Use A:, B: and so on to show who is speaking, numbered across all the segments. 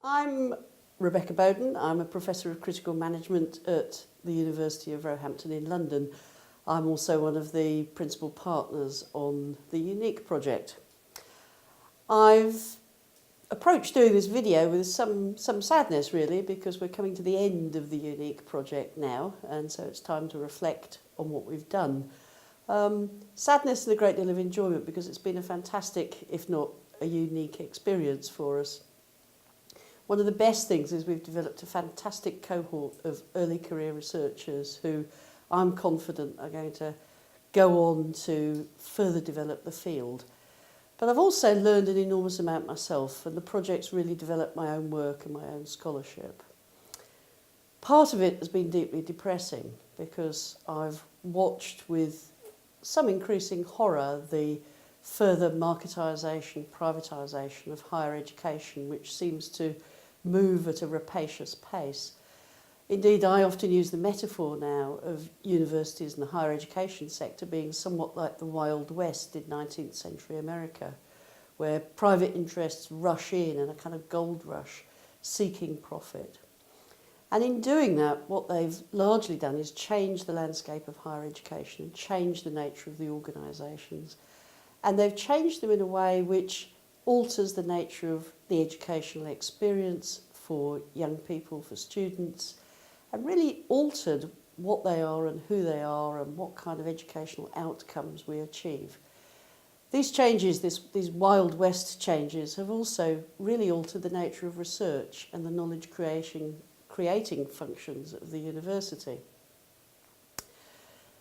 A: I'm Rebecca Boden. I'm a Professor of Critical Management at the University of Roehampton in London. I'm also one of the principal partners on the UNIKE project. I've approached doing this video with some sadness really, because we're coming to the end of the UNIKE project now, and so it's time to reflect on what we've done. Sadness and a great deal of enjoyment, because it's been a fantastic, if not a unique experience for us. One of the best things is we've developed a fantastic cohort of early career researchers who I'm confident are going to go on to further develop the field. But I've also learned an enormous amount myself, and the project's really developed my own work and my own scholarship. Part of it has been deeply depressing, because I've watched with some increasing horror the further marketisation, privatisation of higher education, which seems to move at a rapacious pace. Indeed, I often use the metaphor now of universities and the higher education sector being somewhat like the Wild West in 19th century America, where private interests rush in a kind of gold rush, seeking profit. And in doing that, what they've largely done is change the landscape of higher education and change the nature of the organisations. And they've changed them in a way which alters the nature of the educational experience for young people, for students, and really altered what they are and who they are and what kind of educational outcomes we achieve. These changes, these Wild West changes, have also really altered the nature of research and the knowledge creating functions of the university.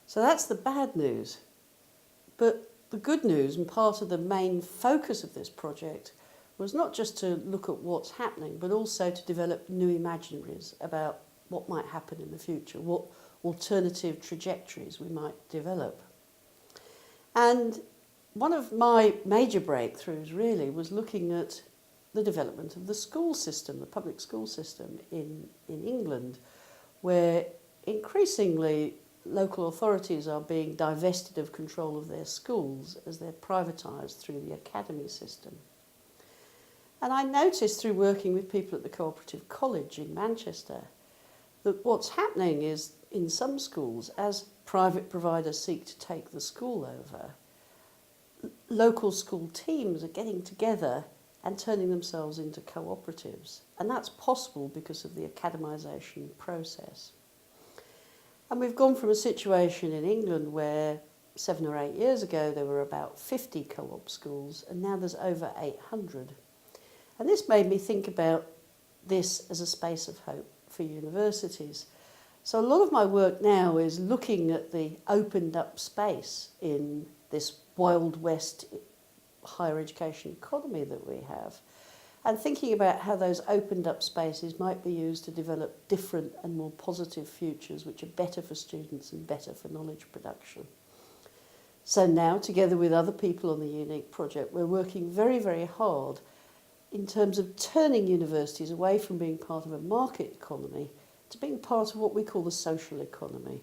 A: So that's the bad news. But the good news, and part of the main focus of this project, was not just to look at what's happening, but also to develop new imaginaries about what might happen in the future, what alternative trajectories we might develop. And one of my major breakthroughs really was looking at the development of the school system, the public school system in England, where increasingly local authorities are being divested of control of their schools as they're privatised through the academy system. And I noticed through working with people at the Cooperative College in Manchester that what's happening is, in some schools, as private providers seek to take the school over, local school teams are getting together and turning themselves into cooperatives. And that's possible because of the academisation process. And we've gone from a situation in England where 7 or 8 years ago there were about 50 co-op schools, and now there's over 800. And this made me think about this as a space of hope for universities. So a lot of my work now is looking at the opened up space in this Wild West higher education economy that we have, and thinking about how those opened up spaces might be used to develop different and more positive futures which are better for students and better for knowledge production. So now, together with other people on the UNIKE project, we're working very, very hard in terms of turning universities away from being part of a market economy to being part of what we call the social economy,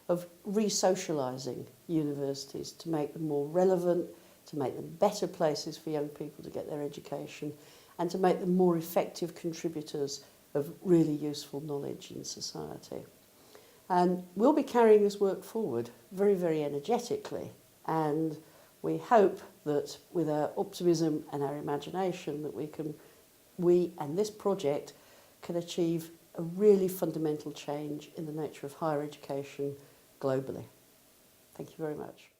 A: of re-socialising universities to make them more relevant, to make them better places for young people to get their education, and to make them more effective contributors of really useful knowledge in society. And we'll be carrying this work forward very, very energetically, and we hope that with our optimism and our imagination that we and this project can achieve a really fundamental change in the nature of higher education globally. Thank you very much.